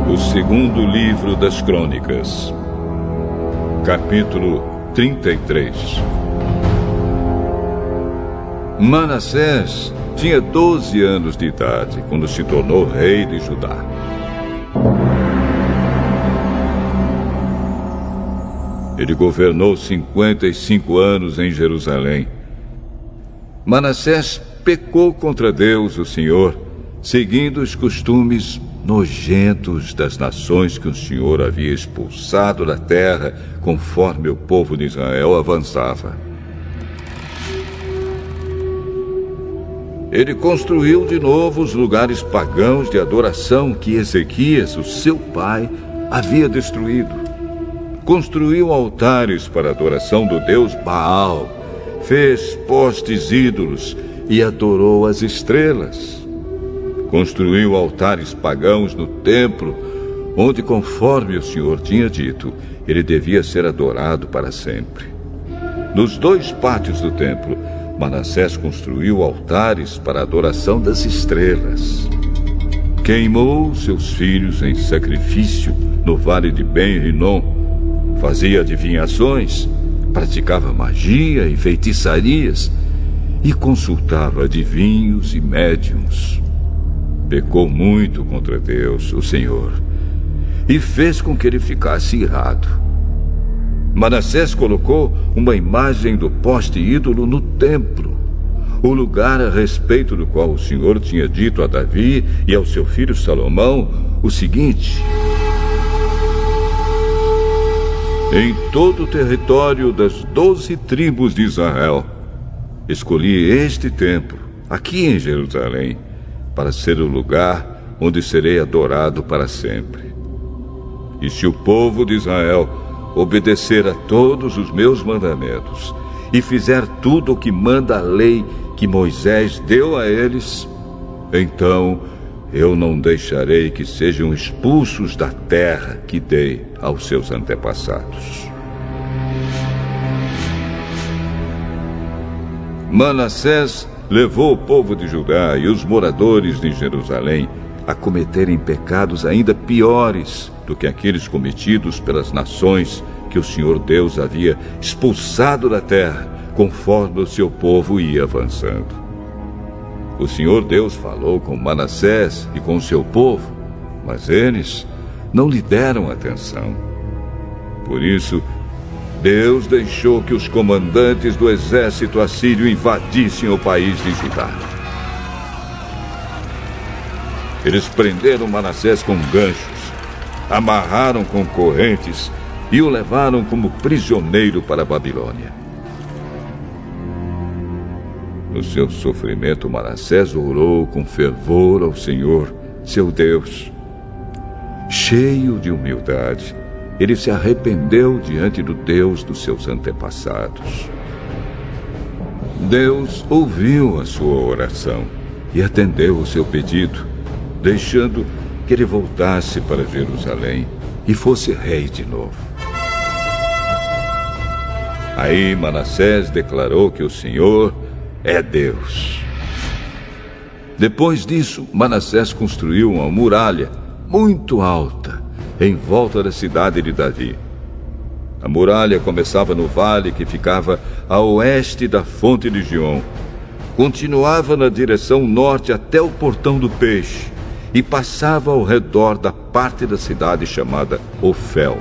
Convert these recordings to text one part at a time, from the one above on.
O segundo livro das Crônicas, capítulo 33. Manassés tinha 12 anos de idade quando se tornou rei de Judá. Ele governou 55 anos em Jerusalém. Manassés pecou contra Deus, o Senhor, seguindo os costumes nojentos das nações que o Senhor havia expulsado da terra conforme o povo de Israel avançava. Ele construiu de novo os lugares pagãos de adoração que Ezequias, o seu pai, havia destruído. Construiu altares para a adoração do deus Baal, fez postes ídolos e adorou as estrelas. Construiu altares pagãos no templo, onde, conforme o Senhor tinha dito, ele devia ser adorado para sempre. Nos 2 pátios do templo, Manassés construiu altares para a adoração das estrelas. Queimou seus filhos em sacrifício no vale de Ben-Rinom, fazia adivinhações, praticava magia e feitiçarias e consultava adivinhos e médiuns. Pecou muito contra Deus, o Senhor, e fez com que ele ficasse irado. Manassés colocou uma imagem do poste ídolo no templo, o lugar a respeito do qual o Senhor tinha dito a Davi e ao seu filho Salomão o seguinte: em todo o território das 12 tribos de Israel, escolhi este templo, aqui em Jerusalém, para ser o lugar onde serei adorado para sempre. E se o povo de Israel obedecer a todos os meus mandamentos e fizer tudo o que manda a lei que Moisés deu a eles, então eu não deixarei que sejam expulsos da terra que dei aos seus antepassados. Manassés levou o povo de Judá e os moradores de Jerusalém a cometerem pecados ainda piores do que aqueles cometidos pelas nações que o Senhor Deus havia expulsado da terra, conforme o seu povo ia avançando. O Senhor Deus falou com Manassés e com o seu povo, mas eles não lhe deram atenção. Por isso, Deus deixou que os comandantes do exército assírio invadissem o país de Judá. Eles prenderam Manassés com ganchos, amarraram com correntes e o levaram como prisioneiro para a Babilônia. No seu sofrimento, Manassés orou com fervor ao Senhor, seu Deus. Cheio de humildade, ele se arrependeu diante do Deus dos seus antepassados. Deus ouviu a sua oração e atendeu o seu pedido, deixando que ele voltasse para Jerusalém e fosse rei de novo. Aí Manassés declarou que o Senhor é Deus. Depois disso, Manassés construiu uma muralha muito alta em volta da cidade de Davi. A muralha começava no vale que ficava a oeste da fonte de Giom, continuava na direção norte até o portão do peixe e passava ao redor da parte da cidade chamada Ofel.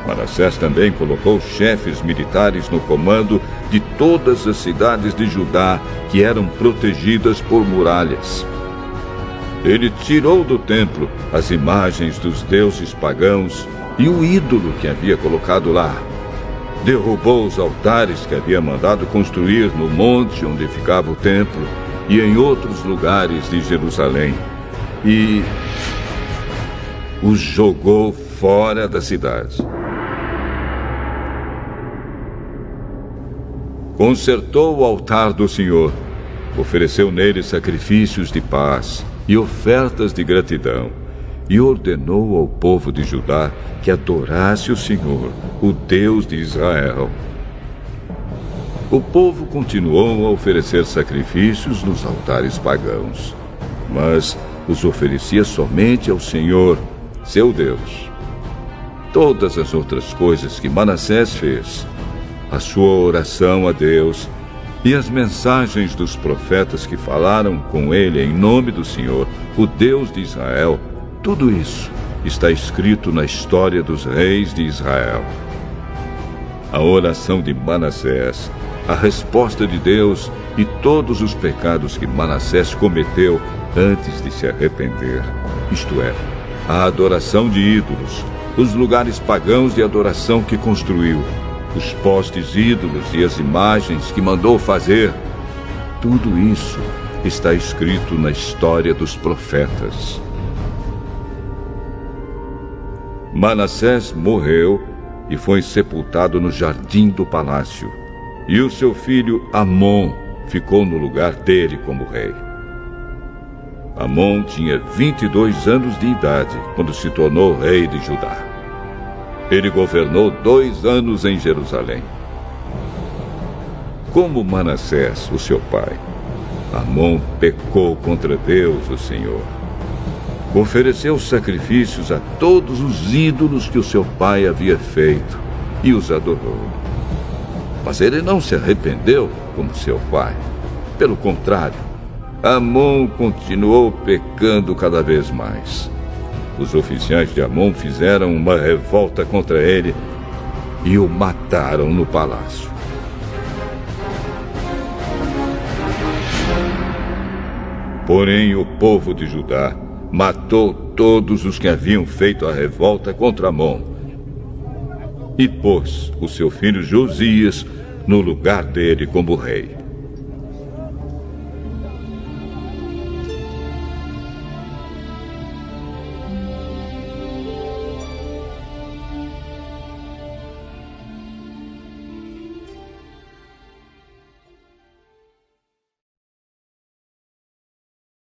Manassés também colocou chefes militares no comando de todas as cidades de Judá que eram protegidas por muralhas. Ele tirou do templo as imagens dos deuses pagãos e o ídolo que havia colocado lá. Derrubou os altares que havia mandado construir no monte onde ficava o templo e em outros lugares de Jerusalém. E os jogou fora da cidade. Consertou o altar do Senhor, ofereceu nele sacrifícios de paz e ofertas de gratidão, e ordenou ao povo de Judá que adorasse o Senhor, o Deus de Israel. O povo continuou a oferecer sacrifícios nos altares pagãos, mas os oferecia somente ao Senhor, seu Deus. Todas as outras coisas que Manassés fez, a sua oração a Deus e as mensagens dos profetas que falaram com ele em nome do Senhor, o Deus de Israel, tudo isso está escrito na história dos reis de Israel. A oração de Manassés, a resposta de Deus e todos os pecados que Manassés cometeu antes de se arrepender, isto é, a adoração de ídolos, os lugares pagãos de adoração que construiu, os postes ídolos e as imagens que mandou fazer, tudo isso está escrito na história dos profetas. Manassés morreu e foi sepultado no jardim do palácio, e o seu filho Amon ficou no lugar dele como rei. Amon tinha 22 anos de idade quando se tornou rei de Judá. Ele governou 2 anos em Jerusalém. Como Manassés, o seu pai, Amon pecou contra Deus, o Senhor. Ofereceu sacrifícios a todos os ídolos que o seu pai havia feito e os adorou. Mas ele não se arrependeu como seu pai. Pelo contrário, Amon continuou pecando cada vez mais. Os oficiais de Amon fizeram uma revolta contra ele e o mataram no palácio. Porém, o povo de Judá matou todos os que haviam feito a revolta contra Amon e pôs o seu filho Josias no lugar dele como rei.